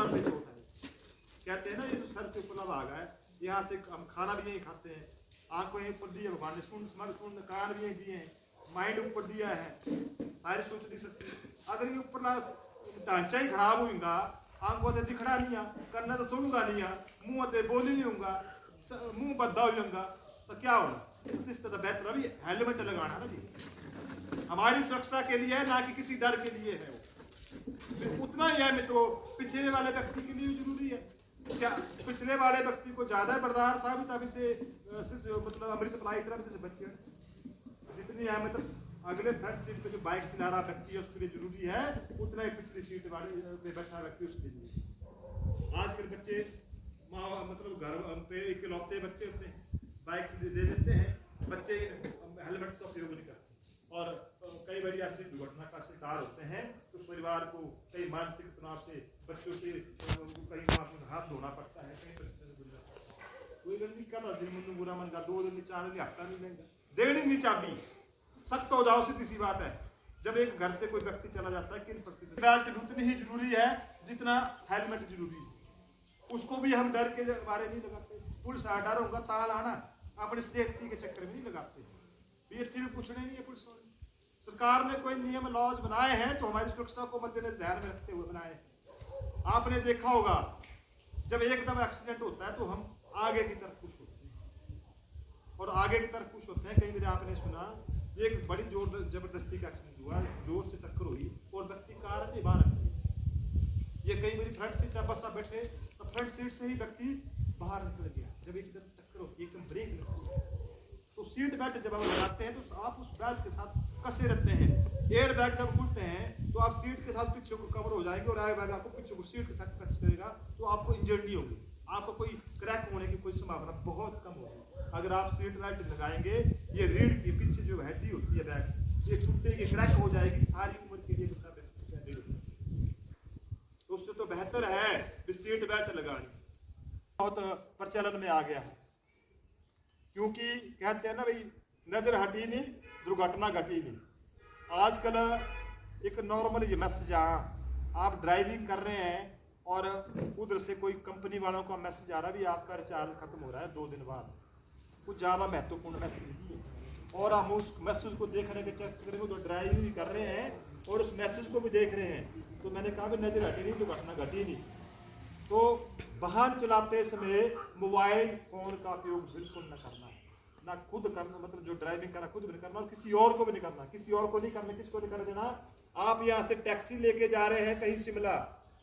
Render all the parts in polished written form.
Sir पे चोट आई। कहते हैं ना ये तो सर से ऊपर भाग है, यहाँ से हम खाना भी यही खाते हैं, आंखों ऊपर दी है भगवान ने, सुन कान भी यही दिए हैं, माइंड ऊपर दिया है, सारी सोच नहीं सकती। अगर ये ऊपर ढांचा ही खराब होगा, आंखों से दिखना नहीं है, करना तो सुनूंगा नहीं है, मुंह से बोल ही नहीं होगा, मुंह बद्दा हो जाऊंगा, तो क्या होगा? इससे तो बेहतर अभी हेलमेट लगाना ना जी, हमारी सुरक्षा के लिए है, ना कि किसी डर के लिए है। वो उतना ही है मित्रों, पिछले वाले व्यक्ति के लिए जरूरी है। क्या पिछले वाले व्यक्ति को ज्यादा बर्दाश्त साबित अभी से मतलब अमृत पलाई तरफ से बचिए जितनी है, मतलब अगले थर्ड सीट पे जो बाइक चला रहा व्यक्ति है उसके लिए जरूरी है, उतना ही पिछली सीट वाले पे बैठा व्यक्ति उसके लिए। आजकल बच्चे मतलब घर पे इकलौते बच्चे होते हैं, बाइक से दे देते हैं, बच्चे हेलमेट का उपयोग नहीं करते और कई बार ऐसी दुर्घटना का शिकार होते हैं तो परिवार को कई मानसिक तनाव से, बच्चों से कहीं हाथ धोना पड़ता है, कहीं कोई गल नहीं कर रहा, दिन मन बुरा मन का 2 दिन 4 दिन हफ्ता नहीं लेगा, देनी नहीं चाबी, सख्त हो जाओ, सीधी सी बात है। जब एक घर से कोई व्यक्ति चला जाता है किन परिस्थिति बेल्ट उतनी ही जरूरी है जितना हेलमेट जरूरी है, उसको भी हम डर के बारे नहीं लगाते। पुलिस आ डर होगा ताल आना, अपनी सेफ्टी के चक्कर में नहीं लगाते, बेइज्जती में पूछने नहीं है पुलिस वाले। सरकार ने कोई नियम लॉज बनाए हैं तो हमारी सुरक्षा को मद्देनजर ध्यान में रखते हुए बनाए। आपने देखा होगा जब एकदम एक्सीडेंट होता है तो हम आगे की तरफ पुश होते हैं और आगे की तरफ पुश होते हैं। कई बार आपने सुना एक बड़ी जोर जबरदस्ती का एक्सीडेंट हुआ, जोर से टक्कर हुई और व्यक्ति कार से बाहर रख दिया। ये कई बार फ्रंट सीट में बस बैठे तो फ्रंट सीट से ही व्यक्ति बाहर निकल गया। जब एकदम टक्कर होती है, एकदम ब्रेक लगती है तो सीट बेल्ट जब आप लगाते हैं तो आप उस बेल्ट के साथ कसे रहते हैं। एयर बैग जब खुलते हैं तो आप सीट के साथ पीछे को कवर हो जाएंगे और एयर बैग आपको पीछे को सीट के साथ टच करेगा तो आपको इंजर्ड नहीं होगी, आपको कोई क्रैक होने की कोई संभावना बहुत कम होगी। अगर आप सीट बेल्ट लगाएंगे, ये रीढ़ के पीछे जो हड्डी होती है बैग, ये टूटेगी, क्रैक हो जाएगी, सारी उम्र के लिए तो उससे तो बेहतर है सीट बेल्ट लगानी। बहुत प्रचलन में आ गया है क्योंकि कहते हैं ना भाई, नजर हटी नहीं दुर्घटना घटी नहीं। आजकल एक नॉर्मल ये मैसेज आप ड्राइविंग कर रहे हैं और उधर से कोई कंपनी वालों का मैसेज आ रहा है भी आपका रिचार्ज खत्म हो रहा है 2 दिन बाद, कुछ ज़्यादा महत्वपूर्ण मैसेज नहीं है और हम उस मैसेज को देखने के चक्कर में तो ड्राइविंग भी कर रहे हैं और उस मैसेज को भी देख रहे हैं। तो मैंने कहा कि नजर हटी नहीं दुर्घटना घटी नहीं। तो वाहन चलाते समय मोबाइल फोन का उपयोग बिल्कुल न करना, ना खुद करना, मतलब जो ड्राइविंग करना खुद भी नहीं करना और किसी और को भी नहीं करना। किसी और को नहीं करना, किसको नहीं कर देना। आप यहाँ से टैक्सी लेके जा रहे हैं कहीं शिमला,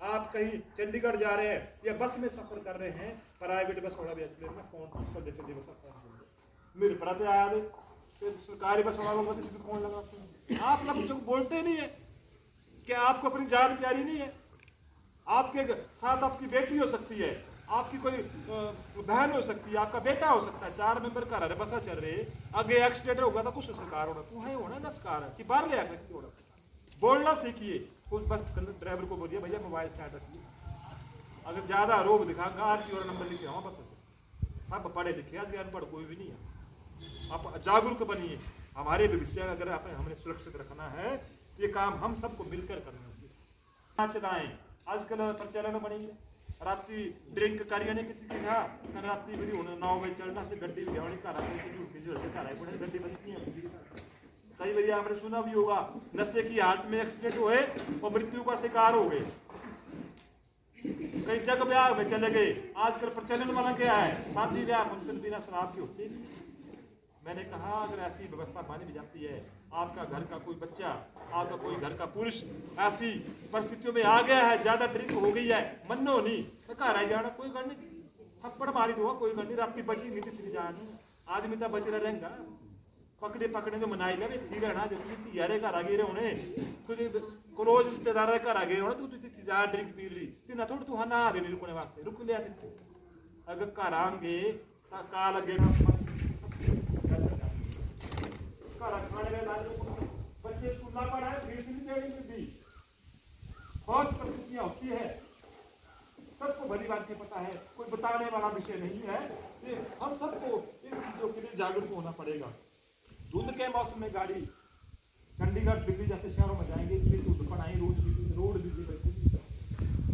आप कहीं चंडीगढ़ जा रहे हैं या बस में सफर कर रहे हैं, प्राइवेट बस वाला भी में फोन चलते बस मेरे पढ़ाते आया दे, सरकारी बस वालों को फोन लगाते हैं। आप लोग जो बोलते नहीं है कि आपको अपनी जान प्यारी नहीं है, आपके साथ आपकी बेटी हो सकती है, आपकी कोई बहन हो सकती है, आपका बेटा हो सकता है, 4 मेंबर घर रहे बसा चल रहे, आगे एक्सीडेंट होगा तो कुछ सरकार होना, तू है होना ना सरकार है कि बाहर ले व्यक्ति होना। बोलना सीखिए, कुछ बस ड्राइवर को बोलिए भैया मोबाइल साइड रखिए, अगर ज्यादा आरोप दिखाऊंगा आरटीओ नंबर लिखे आओ बस। सब पढ़े लिखे, आज अनपढ़ कोई भी नहीं है। आप जागरूक बनिए, हमारे भविष्य अगर हमने सुरक्षित रखना है, ये काम हम सबको मिलकर करना चाहिए। चलाएं, आजकल प्रचलन बनी है राती ड्रिंक करिए नहीं कितनी था राती भी होने 9 बजे चलना से गड्डी भी जावनी घर आके से झूठ की जो से घर आई पड़े गड्डी बनती है। कई बार आपने सुना भी होगा नशे की हालत में एक्सीडेंट हुए और मृत्यु का शिकार हो गए, कई जगह ब्याह में चले गए। आजकल प्रचलन बना क्या है, शादी ब्याह फंक्शन बिना शराब की होती है। मैंने कहा अगर ऐसी व्यवस्था बन भी जाती है, आपका घर का कोई बच्चा, आपका कोई घर का पुरुष ऐसी परिस्थितियों में आ गया है, ज्यादा ड्रिंक हो गई है, मनो नहीं तो घर आ जाना, कोई गल नहीं, थप्पड़ मारी दो कोई गल नहीं, राती बची नहीं तीसरी जान आदमी तो बच रहा रहेगा। पकड़े पकड़े जो मनाई ले थी रहना जो यारे घर आ गए होने कुछ क्लोज रिश्तेदार घर आ गए होने, तू ज्यादा ड्रिंक पी ली तीन थोड़ी तू ना दे नहीं रुकने वास्ते रुक लिया। अगर घर आएंगे तो काल अगे बच्चे स्कूल ना पढ़ा है, फीस नहीं देनी मिलती, बहुत परिस्थितियां होती है, सबको भली बात की पता है, कोई बताने वाला विषय नहीं है। ये हम सबको इन चीजों के लिए जागरूक होना पड़ेगा। धुंध के मौसम में गाड़ी चंडीगढ़ दिल्ली जैसे शहरों में जाएंगे, धुंध पड़ाई रोड बिजी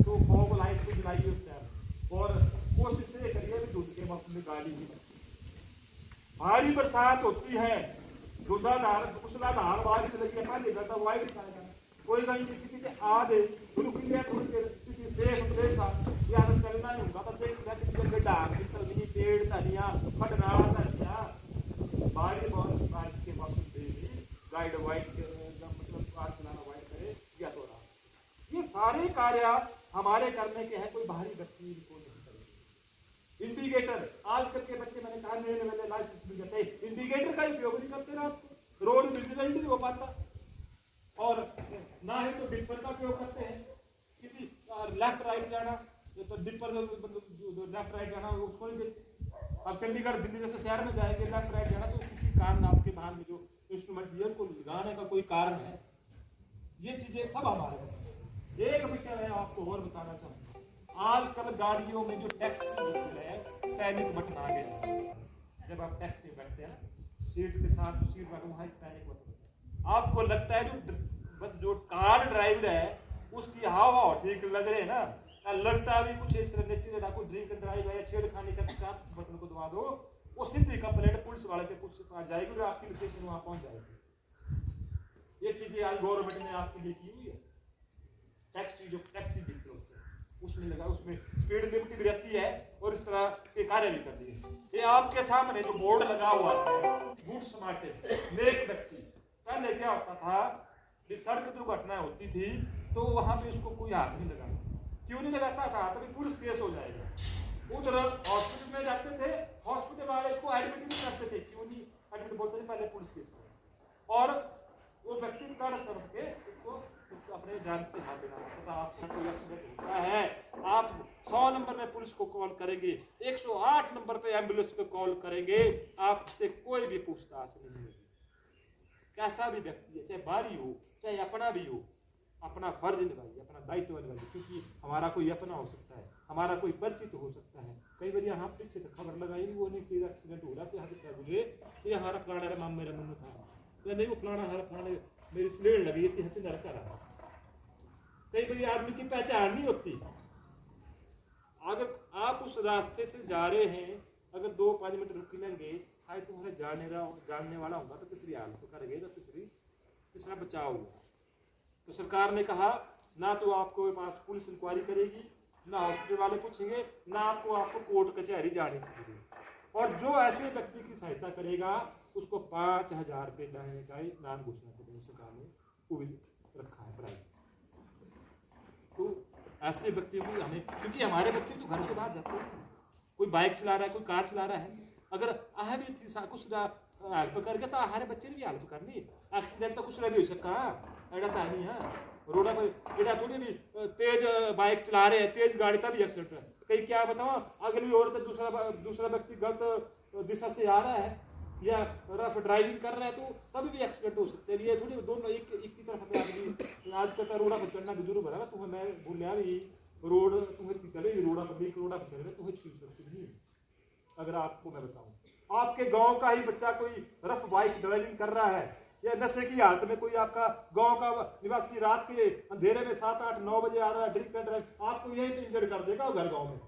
तो फॉग लाइट दिखाइए उस टाइम, और कोशिश ये करिए कि धुंध के मौसम में गाड़ी ही भारी बरसात होती है, मूसलाधार बारिश लगी है, पहले घंटा वाइट दिखाएगा, कोई कहीं किसी के आ दे रुक लिया थोड़ी देर, किसी सेफ प्लेस या तो चलना ही होगा, तो देख किसी जगह डाक निकलनी, पेड़ धनिया फटना धनिया, बारिश के मौसम पे भी गाइड वाइट मतलब कार चलाना वाइट करे या तो रहा, ये सारे कार्य हमारे करने के हैं, कोई बाहरी व्यक्ति को नहीं करेगा। इंडिकेटर आजकल के बच्चे, मैंने कहा नए नए लाइसेंस मिल जाते हैं, इंडिकेटर का उपयोग नहीं करते ना, आपको रोड विजिबल नहीं हो पाता, और ना ही तो डिपर का उपयोग करते हैं, किसी लेफ्ट राइट जाना तो डिपर लेफ्ट राइट जाना उसको नहीं देखते। अब चंडीगढ़ दिल्ली जैसे शहर में जाएंगे लेफ्ट राइट जाना तो किसी कारण आपके वाहन में जो इंस्ट्रूमेंट दिए उनको लगाने का कोई कारण है, ये चीजें सब हमारे। एक विषय मैं आपको और बताना चाहूंगा, आजकल गाड़ियों में जो टैक्सी है, पैनिक बटन आ गया, जब आप टैक्सी में बैठते हैं सीट के साथ सीट बैठो वहां पैनिक बटन, आपको लगता है जो बस जो कार ड्राइवर है उसकी हाव ठीक लग रहे हैं ना, लगता है कुछ इस नेचर ना, कोई ड्रिंक ड्राइव है, छेड़खानी का साथ बटन को दबा दो, वो सीधी कंप्लेंट पुलिस वाले के पास जाएगी और आपकी लोकेशन वहां पहुंच जाएगी। ये चीजें आज गवर्नमेंट ने आपके लिए की हुई है। टैक्सी जो टैक्सी दिख लो उसमें लगा, उसमें स्पीड लिमिट भी रहती है और इस तरह के कार्य भी करती है। ये आपके सामने जो बोर्ड लगा हुआ है गुड स्मार्टेड नेक व्यक्ति, पहले क्या होता था कि सड़क दुर्घटना होती थी तो वहां पे उसको कोई हाथ नहीं लगाता, क्यों नहीं लगाता था, तभी पुलिस केस हो जाएगा। उधर हॉस्पिटल में जाते थे, हॉस्पिटल वाले इसको एडमिट नहीं करते थे, क्यों नहीं एडमिट बोलते थे, पहले पुलिस केस हो, और वो व्यक्ति तड़प के उसको अपने जान से हाथ देना पड़ता था। आपका कोई एक्सीडेंट होता है, आप 100 नंबर में पुलिस को कॉल करेंगे, 108 नंबर पे एम्बुलेंस को कॉल करेंगे, आपसे कोई भी पूछताछ नहीं होगी। कैसा भी व्यक्ति है, चाहे बाहरी हो चाहे अपना भी हो, अपना फर्ज निभाइए, अपना दायित्व निभाइए, क्योंकि हमारा कोई अपना हो सकता है, हमारा कोई परिचित हो सकता है। कई बार यहाँ पीछे तो खबर लगाई वो नहीं सीधा एक्सीडेंट हो रहा है, बोले ये हमारा फलाना माम मेरे मन में था, तो नहीं वो फलाना हर फलाने मेरी स्लेट लगी थी, हत्या नरका रहा। कई बार आदमी की पहचान नहीं होती, अगर आप उस रास्ते से जा रहे हैं, अगर 2-5 मिनट रुक लेंगे, शायद तुम्हारे जानने वाला होगा तो तीसरी हालत करेंगे, तो तीसरा बचाव होगा। तो सरकार ने कहा ना तो आपको पास पुलिस इंक्वायरी करेगी, ना हॉस्पिटल वाले पूछेंगे, ना आपको कोर्ट कचहरी जाने की, और जो ऐसे व्यक्ति की सहायता करेगा उसको 5000 रुपये देने का नाम घोषणा करेंगे, सरकार ने वो भी रखा है प्राइस। तो ऐसे व्यक्तियों को हमें, क्योंकि हमारे बच्चे तो घर के बाहर जाते हैं, कोई बाइक चला रहा है, कोई कार चला रहा है, अगर आह भी कुछ हेल्प करके तो हमारे बच्चे ने भी हेल्प करनी, एक्सीडेंट तो कुछ नहीं हो सकता, ऐसा तो नहीं है रोड पर एडा थोड़ी भी तेज बाइक चला रहे हैं, तेज गाड़ी का भी एक्सीडेंट है। कहीं क्या बताओ, अगली ओर तो दूसरा व्यक्ति गलत दिशा से आ रहा है या रफ ड्राइविंग कर रहा है तो तभी भी एक्सीडेंट हो सकते हैं। ये थोड़ी दोनों एक की तरफ आदमी आज कल रोड पर चढ़ना भी जरूर है, तुम्हें मैं बोलिया भी रोड तुम्हें चले रोड पर चल रहे तुम्हें चीज सकती नहीं। अगर आपको मैं बताऊं, आपके गांव का ही बच्चा कोई रफ बाइक ड्राइविंग कर रहा है या नशे की हालत में कोई आपका गांव का निवासी रात के अंधेरे में 7, 8, 9 बजे आ रहा है ड्रिंक कर रहा है, आपको यही पे इंजर्ड कर देगा घर गांव में।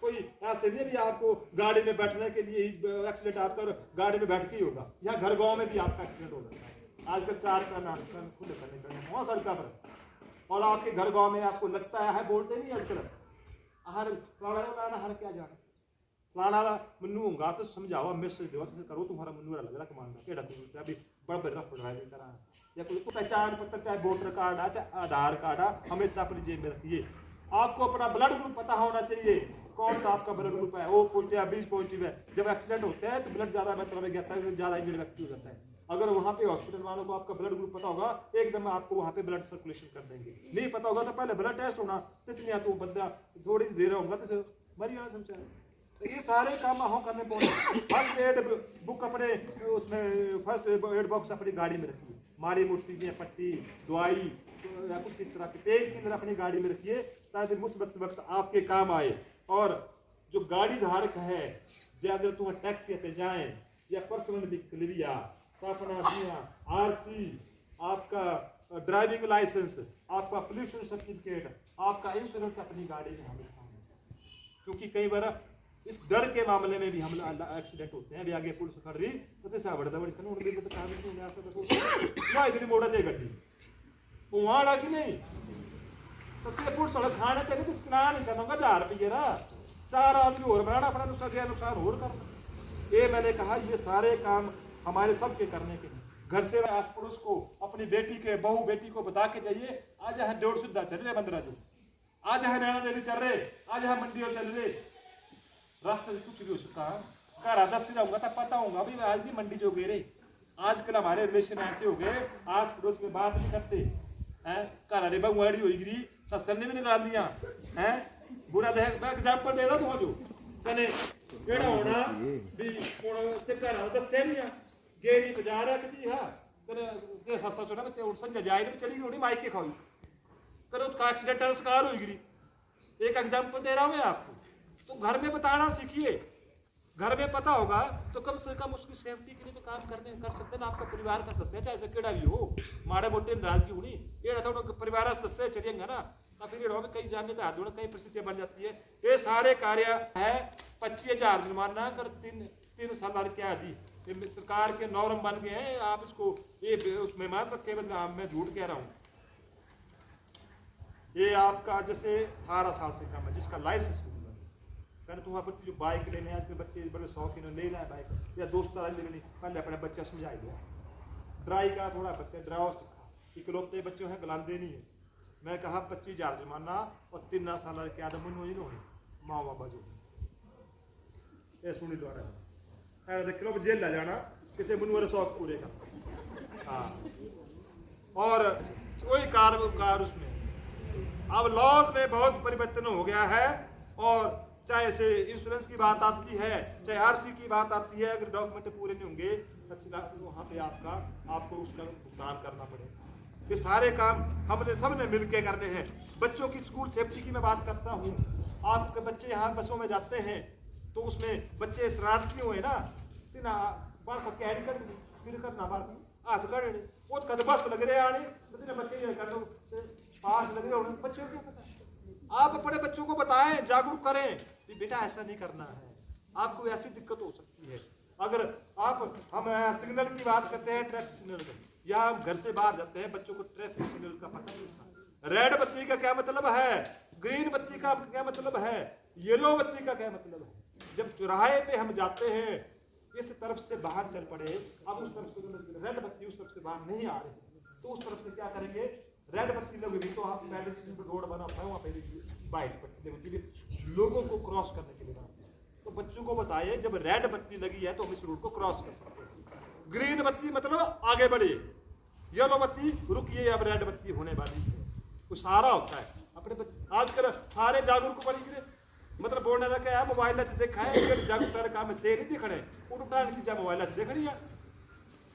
कोई ऐसे नहीं भी आपको गाड़ी में बैठने के लिए एक्सीडेंट आपका गाड़ी में बैठ के ही होगा, या घर गांव में भी आपका एक्सीडेंट हो सकता है। आजकल 4 का नाम खुले करने चाहिए वहां सड़क पर, और आपके घर गांव में आपको लगता है बोलते नहीं आजकल हर हर क्या जाना फलाना मनु होगा तो समझावा मैसेज दो करो, तुम्हारा मनु लग रहा कमांड केड़ा तुम अभी बड़ा रफ ड्राइविंग करा, या कोई पहचान पत्र चाहे वोटर कार्ड आ चाहे आधार कार्ड आ हमेशा अपनी जेब में रखिए। आपको अपना ब्लड ग्रुप पता होना चाहिए, कौन सा आपका ब्लड ग्रुप है, ओ पॉजिटिव है, 20 पॉजिटिव है। जब एक्सीडेंट होता है तो ब्लड ज्यादा मात्रा में जाता है, ज्यादा इंजर्ड व्यक्ति हो जाता है। अगर वहाँ पे हॉस्पिटल वालों को आपका ब्लड ग्रुप पता होगा, एकदम आपको वहाँ पे ब्लड सर्कुलेशन कर देंगे। नहीं पता होगा तो पहले ब्लड टेस्ट होना, इतनी तो बंदा थोड़ी देर होगा तो मरी जाना समझा। तो ये सारे काम हम करने पड़े। फर्स्ट एड बुक अपने उसमें फर्स्ट एड बॉक्स अपनी गाड़ी में रखिए, मारी मोटी पट्टी दवाई या कुछ इस तरह के पेन किलर अपनी गाड़ी में रखिए ताकि मुसीबत वक्त आपके काम आए। और जो गाड़ी धारक है, अगर तुम टैक्सी पे जाए या पर्सनल व्हीकल लिया तो अपना आरसी, आपका ड्राइविंग लाइसेंस, आपका पोल्यूशन सर्टिफिकेट, आपका इंश्योरेंस अपनी गाड़ी में हमेशा होना चाहिए, क्योंकि कई बार इस डर के मामले में भी हम एक्सीडेंट होते हैं। अभी आगे पुलिस खड़ रही तो से बड़ा बड़ी खन उड़ तो काम नहीं आ सकता ना इतनी मोड़ा दे गड्डी वहां आ कि नहीं तो से पुलिस वाला खाने चाहिए तो चलान नहीं करना 1000 रुपये ना 4 आदमी और बनाना अपना नुकसान और करना। ये मैंने कहा ये सारे काम हमारे सबके करने के घर से आस पड़ोस को अपनी बेटी के बहू बेटी को बता के जाइए आज यहाँ 150 सीधा चल रहे बंदरा जो आज यहाँ नैना देवी चल रहे आज यहाँ मंडी चल रहे रास्ते कुछ भी हो सकता है घर 10 से जाऊंगा तब पता होगा भाई आज भी मंडी जो गए रे। आजकल हमारे रिलेशन ऐसे हो गए आस पड़ोस में बात नहीं करते हैं घर अरे बंगवाड़ी हो गई सत्संग ने भी निकाल दिया है बुरा देख मैं एग्जांपल दे रहा हूं जो कने केड़ा होना भी कोण से घर दस्से नहीं गेरी बाजार है कि हां कने के सस्सा छोटा बच्चे उठ संजा जाए नहीं चली गई माइक के खाई करो उसका एक्सीडेंट शिकार हो गई। एक एग्जांपल दे रहा हूं मैं आपको तो घर में बताना सीखिए घर में पता होगा तो कम से कम उसकी सेफ्टी के लिए तो काम कर सकते हैं ना। आपका परिवार का सदस्य चाहे केड़ा भी हो माड़े मोटे नाराजगी होनी ये थोड़ा परिवार सदस्य चलेंगे ना फिर कई जानने का हाथ जोड़ना कई परिस्थितियां बन जाती है। ये सारे कार्य है 25,000 जुर्माना कर 3 साल क्या दी सरकार के नॉर्म बन गए हैं। आप इसको ये उसमें मत रखे मैं झूठ कह रहा हूँ। ये आपका जैसे 18 साल से कम है जिसका लाइसेंस कहने तुम्हारे प्रति जो बाइक लेने आज के बच्चे बड़े शौकीन ले लें बाइक या दोस्त लेने पहले अपने बच्चा समझाई दिया ड्राई का थोड़ा बच्चा ड्राइव सीखा इकलौते बच्चे हैं गलांदे नहीं है। मैं कहा 25,000 जुर्माना और 3 साल के आदम हो माँ बाबा जो ये सुनी लो रहा किलो जेल ला जाना किसी मुनवर शौक पूरे का हाँ और वही कार उसमें अब लॉज में बहुत परिवर्तन हो गया है। और चाहे से इंश्योरेंस की बात आती है चाहे आरसी की बात आती है अगर डॉक्यूमेंट पूरे नहीं होंगे तो वहाँ पे आपको उसका भुगतान करना पड़ेगा। ये सारे काम हमने सबने मिलकर करने हैं। बच्चों की स्कूल सेफ्टी की मैं बात करता हूँ। आपके बच्चे यहाँ बसों में जाते हैं तो उसमें बच्चे शरारती हुए ना तिना बार को कैरी कर सिर करना बार हाथ कर वो कद बस लग रहे आने तो बच्चे कर दो पास लग रहे बच्चों को पता आप अपने बच्चों को बताएं जागरूक करें कि बेटा ऐसा नहीं करना है आपको ऐसी दिक्कत हो सकती है। अगर आप हम सिग्नल की बात करते हैं ट्रैफिक सिग्नल का या हम घर से बाहर जाते हैं बच्चों को ट्रैफिक सिग्नल का पता नहीं होता। रेड बत्ती का क्या मतलब है ग्रीन बत्ती का क्या मतलब है येलो बत्ती का क्या मतलब है। जब चौराहे पे हम जाते हैं इस तरफ से बाहर चल पड़े अब उस तरफ से रेड बत्ती उस तरफ से बाहर नहीं आ रही तो उस तरफ से क्या करेंगे रेड बत्ती लगेगी तो आप पहले रोड बना पाए वहाँ पे बाइक बत्ती लोगों को क्रॉस करने के लिए तो बच्चों को बताइए जब रेड बत्ती लगी है तो हम इस रोड को क्रॉस कर सकते हैं। ग्रीन बत्ती मतलब आगे बढ़े येलो बत्ती रुकिए अब रेड बत्ती होने वाली है तो सारा होता है अपने आजकल सारे जागरूक बनी गिरे मतलब बोलने का क्या है मोबाइल से देखा है जागरूकता काम से नहीं दिखने उठा चीजा मोबाइल से देखनिया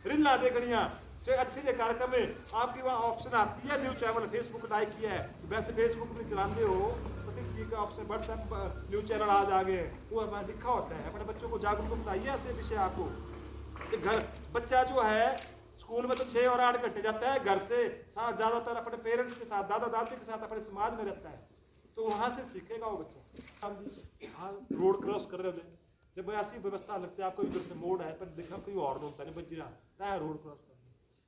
रीला देखनिया चाहे अच्छे जो कार्यक्रम में आपकी वहाँ ऑप्शन आती है न्यूज चैनल फेसबुक लाइक किया है वैसे फेसबुक में चलाते हो तो का ऑप्शन व्हाट्सएप न्यूज चैनल आज आ गए वो हमें दिखा होता है। अपने बच्चों को जागरूक बताइए ऐसे विषय आपको घर बच्चा जो है स्कूल में तो 6 और 8 घंटे जाता है घर से ज्यादातर अपने पेरेंट्स के साथ दादा दादी के साथ अपने समाज में रहता है तो वहां से सीखेगा वो बच्चा। रोड क्रॉस कर रहे थे जब ऐसी व्यवस्था लगती है आपको इधर से मोड़ है पर देखना कोई और होता नहीं बच रहा है रोड क्रॉस करना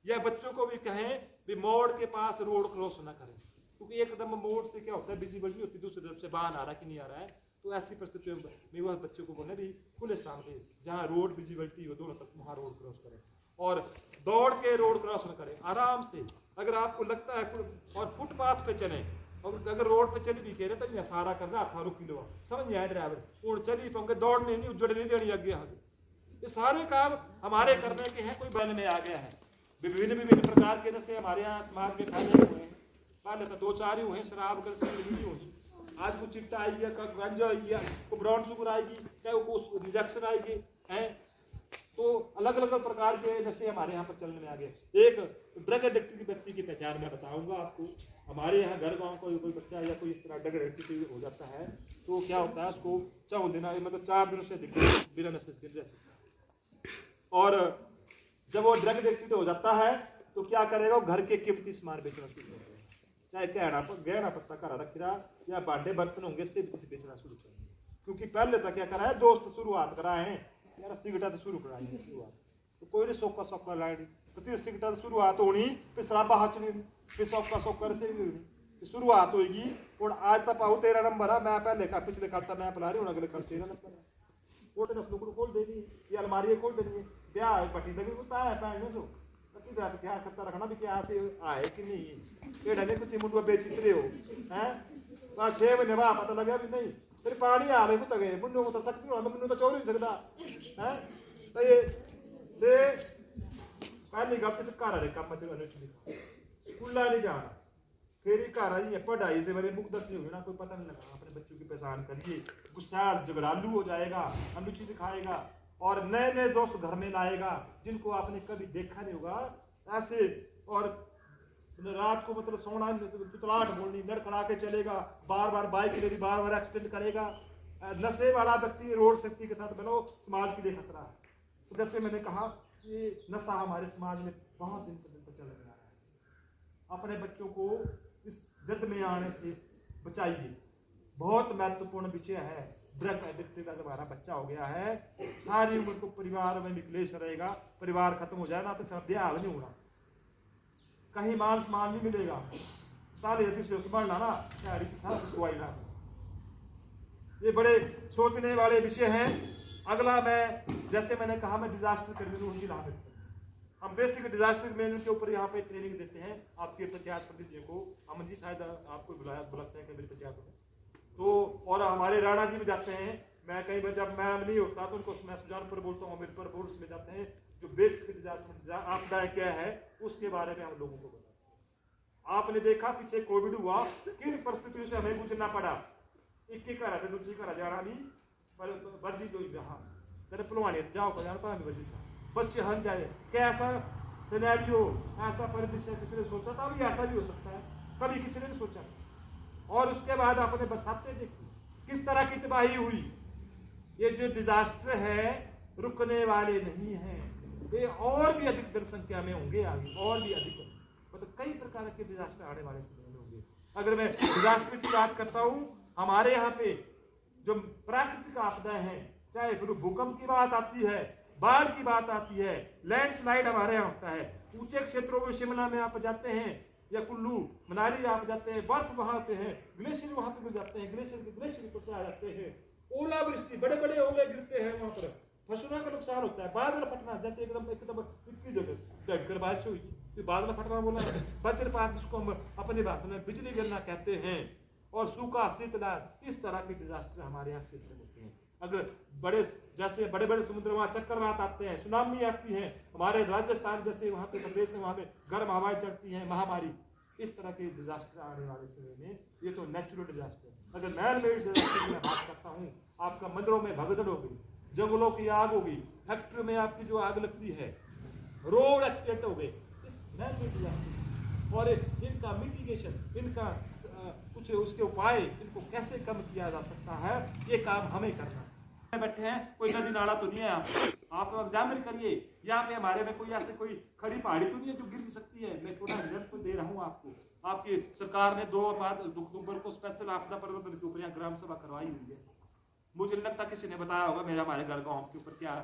या बच्चों को भी कहें भी मोड़ के पास रोड क्रॉस ना करें क्योंकि एकदम मोड़ से क्या होता है विजिबल नहीं होती दूसरी तरफ से बाहर आ रहा कि नहीं आ रहा है तो ऐसी परिस्थितियों में वह बच्चों को बोले भी खुले स्थान पे जहाँ रोड विजिबिलिटी हो दोनों तरफ वहाँ रोड क्रॉस करें और दौड़ के रोड क्रॉस न करें आराम से। अगर आपको लगता है और फुटपाथ पे चले और अगर रोड पे चली भी कह रहे तो सारा कर रहा 18 किलो समझ नहीं आया ड्राइवर और चली पाऊंगे दौड़ने नहीं उजड़ नहीं देनी आगे आगे। ये सारे काम हमारे करने के हैं कोई बन में आ गया है। विभिन्न प्रकार के नशे हमारे यहाँ समाज में खाने हुए हैं पहले तो 2-4 ही हुए शराब कर होगी आज को चिट्टा आएगी गांजा आएगी को ब्राउन शुगर आएगी चाहे वो रिजेक्शन आएगी है तो अलग अलग प्रकार के नशे हमारे यहाँ पर चलने में आ गए। एक ड्रग एडिक्ट व्यक्ति की पहचान मैं बताऊंगा आपको। हमारे यहाँ घर गाँव कोई बच्चा या कोई इस तरह ड्रग एडिक्ट हो जाता है तो क्या होता है उसको 4 दिन मतलब 4 दिनों से बिना नशे गिर सकता और जब वो ड्रग एडिक्ट हो जाता है तो क्या करेगा वो घर के कीमती सामान बेचना शुरू कर देगा। चाहे गहना पत्ता घर रख रहा या भांडे बर्तन होंगे इससे भी बेचना शुरू करेंगे। क्योंकि पहले तक क्या करा है, दोस्त शुरुआत कराए हैं यार, सिगरेट तो शुरू कराएंगे शुरुआत, तो कोई नहीं सोका सोका लाएगी, तो सिगरेट शुरुआत होनी, फिर शराबा हाथ नहीं, फिर सोका से भी होनी, शुरुआत होगी। और आज तक पाऊ 13 नंबर है, मैं पहले का पिछले खाता मैं पिला रही हूँ, अगले कल 13 नंबर है। वो तो लोग को खोल देनी, ये अलमारी खोल देनी है, ब्याह पट्टी तक होता है पहनने तो क्या खत्ता रखना भी क्या से आए कि नहीं, केड़ा ने कुछ मुंडवा बेचित रहे हो हैं, 6 महीने बाद पता लगा भी नहीं, फिर पानी आ रहे तो गए मुन्नू को तो सकती हो, मुन्नू तो चोर नहीं सकता हैं। तो ये से पहली गलती से घर वाले काम में खुला नहीं जाना, फिर घर आई है पढ़ाई के बारे मुख दर्शी होगी ना, कोई पता नहीं लगा, अपने बच्चों की पहचान करिए, गुस्सा झगड़ालू हो जाएगा, अनुचित दिखाएगा और नए नए दोस्त घर में लाएगा जिनको आपने कभी देखा नहीं होगा ऐसे। और रात को मतलब सोना तुतलाहट बोलनी, लड़खड़ा के चलेगा, बार बार बाइक ले रही, बार बार एक्सीडेंट करेगा। नशे वाला व्यक्ति रोड सेफ्टी के साथ बनो, समाज के लिए खतरा है। जैसे मैंने कहा कि नशा हमारे समाज में बहुत दिन से चल रहा है, अपने बच्चों को इस जद में आने से बचाइए, बहुत महत्वपूर्ण विषय है। ड्रग एडिक्टेड अगर हमारा बच्चा हो गया है, सारी उम्र को परिवार में विक्लेश रहेगा, परिवार खत्म हो जाएगा तो सब ब्याह नहीं होना, कहीं मान सम्मान नहीं मिलेगा, ताले बढ़ना ना ना। ये बड़े सोचने वाले विषय हैं। अगला मैं जैसे मैंने कहा, मैं डिजास्टर टर्मिनोलॉजी लाभ, हम बेसिक डिजास्टर मैनेजमेंट के ऊपर यहाँ पे ट्रेनिंग देते हैं आपके पंचायत प्रतिनिधियों को। अमन जी शायद आपको बुलाते हैं मेरी पंचायत में तो, और हमारे राणा जी में जाते हैं। मैं कई बार जब मैं नहीं होता तो उनको मैं सुजानपुर बोलता हूँ, अमीरपुर बोर्ड्स में जाते हैं, जो बेसिक डिजास्टर आपदा क्या है उसके बारे में हम लोगों को बताते हैं। आपने देखा पीछे कोविड हुआ, किन परिस्थितियों से हमें गुजरना पड़ा, एक घर आते दूसरी घर जाना नहीं, वर्जी तो यहाँ पुलवानी जाओ को जानता है वर्जी था, बच्चे हन जाए, कैसा सिनेरियो, ऐसा परिदृश्य किसी ने सोचा था, अभी ऐसा भी हो सकता है, कभी किसी ने नहीं सोचा। और उसके बाद आपने बरसातें देखी, किस तरह की तबाही हुई। ये जो डिजास्टर है रुकने वाले नहीं हैं, ये और भी अधिक जनसंख्या में होंगे आगे, और भी अधिक, मतलब कई प्रकार के डिजास्टर आने वाले समय में होंगे। अगर मैं डिजास्टर की बात करता हूँ, हमारे यहाँ पे जो प्राकृतिक आपदाएं हैं, चाहे भूकंप की बात आती है, बाढ़ की बात आती है, लैंडस्लाइड हमारे यहाँ होता है, ऊंचे क्षेत्रों में शिमला में आप जाते हैं या कुल्लू मनाली आप जाते हैं, बर्फ वहां पे है, ग्लेशियर वहां पे गिर जाते हैं, ग्लेशियर ऊपर से आ जाते हैं, ओलावृष्टि बड़े बड़े ओले गिरते हैं, वहां पर फसलों का नुकसान होता है, बादल फटना, जैसे एकदम इतनी जगह बारिश हुई तो बादल फटना बोला, वज्रपात जिसको हम अपनी भाषा में बिजली गिरना कहते हैं, और सूखा शीतलहर, इस तरह के डिजास्टर हमारे यहाँ क्षेत्र में होते हैं। अगर बड़े जैसे बड़े बड़े समुद्र वहां चक्रवात आते हैं, सुनामी आती है, हमारे राजस्थान जैसे वहां पे प्रदेश है, वहां पे गर्म हवाएं चलती हैं, महामारी, इस तरह के डिजास्टर आने वाले समय में, ये तो नेचुरल डिजास्टर। अगर मैन मेड डिजास्टर की मैं बात करता हूँ, आपका मंदिरों में भगदड़ हो गई, जंगलों की आग हो गई, फैक्ट्री में आपकी जो आग लगती है, रोड एक्सीडेंट हो गए, इस मैन मेड डिजास्टर, और इनका मिटिगेशन, इनका कुछ उसके उपाय, इनको कैसे कम किया जा सकता है, ये काम हमें करना है। बैठे हैं, कोई नदी नाला तो नहीं है, आप एग्जामिन करिए, यहाँ पे हमारे में कोई ऐसे कोई खड़ी पहाड़ी तो नहीं है जो गिर नहीं सकती है। मैं थोड़ा एग्जाम्पल दे रहा हूँ आपको, आपकी सरकार ने 2 अक्टूबर को स्पेशल आपदा प्रबंधन के ऊपर यहाँ ग्राम सभा करवाई हुई है। मुझे नहीं लगता किसी ने बताया होगा, मेरा हमारे घर गाँव के ऊपर क्या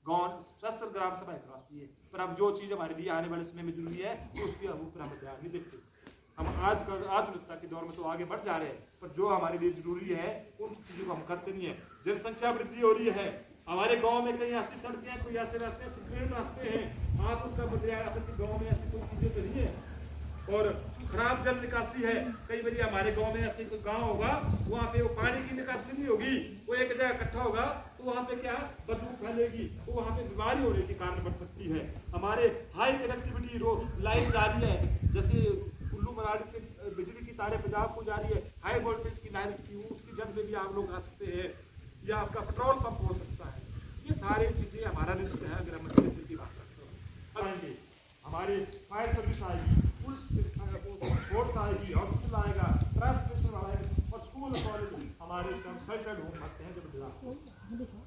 गाँव स्पेशल ग्राम सभा करवाती है, पर अब जो चीज हमारे लिए आने वाले समय में जरूरी है उसकी हम ऊपर हम ध्यान नहीं देते। हम आधुनिकता के दौर में तो आगे बढ़ जा रहे हैं, पर जो हमारे लिए जरूरी है उन चीजों को हम करते नहीं है। जनसंख्या वृद्धि हो रही है, हमारे गांव में कहीं ऐसी सड़कें हैं, कोई ऐसे रास्ते सिक्योर रास्ते हैं, आप उनका बदलाव अपने गांव में ऐसी कोई चीजें तो नहीं है। और खराब जल निकासी है, कई बार हमारे गांव में ऐसे कोई गांव होगा, वहाँ पे वो पानी की निकासी नहीं होगी, वो एक जगह इकट्ठा होगा तो वहाँ पे क्या बदबू फैलेगी, तो वहाँ पे बीमारी होने के कारण बढ़ सकती है। हमारे हाई कनेक्टिविटी लाइन जा रही है, जैसे कुल्लू मनाली से बिजली की तारें पंजाब को जा रही है, हाई वोल्टेज की लाइन की, उसकी जद में भी आप लोग आ सकते हैं, या आपका पेट्रोल पंप हो सकता है। ये सारी चीजें हमारा रिस्क है। अगर हम क्षेत्र की बात करते हैं, हमारी फायर सर्विस आएगी, फोर्स आएगी, हॉस्पिटल आएगा, ट्रांसपोर्टेशन आएगा, और स्कूल कॉलेज हमारे सेंट्रल होम करते हैं। जब डिजास्टर,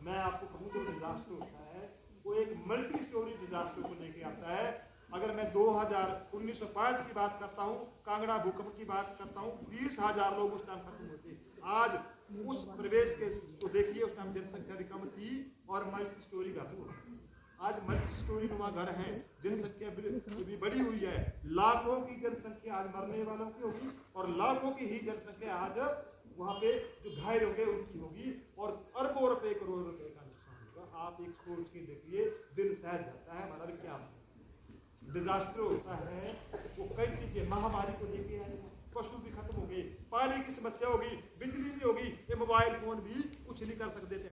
मैं आपको कहूँ जो डिजास्टर होता है वो एक मल्टी स्टोरी डिजास्टर को लेके आता है। अगर मैं 1905 की बात करता हूँ, कांगड़ा भूकंप की बात करता हूँ, 20,000 लोग उस टाइम खत्म होते। आज उस प्रवेश के तो देखिए, उस टाइम जनसंख्या भी कम थी और मल्टी स्टोरी घर हुआ। आज मल्टी स्टोरी नुमा घर हैं, जनसंख्या भी बढ़ी हुई है। लाखों की जनसंख्या आज मरने वालों की होगी और लाखों की ही जनसंख्या आज वहाँ पे जो घायल होंगे उनकी होगी और अरबों रुपए करोड़ रुपए का नुकसान होगा। आप एक सोच के देखिए, दिल सहज जाता है हमारा भी। क्या डिजास्टर होता है, वो कई चीजें महामारी को लेके आएगा, पशु भी खत्म हो गए, पानी की समस्या होगी, बिजली भी होगी, ये मोबाइल फोन भी कुछ नहीं कर सकते थे।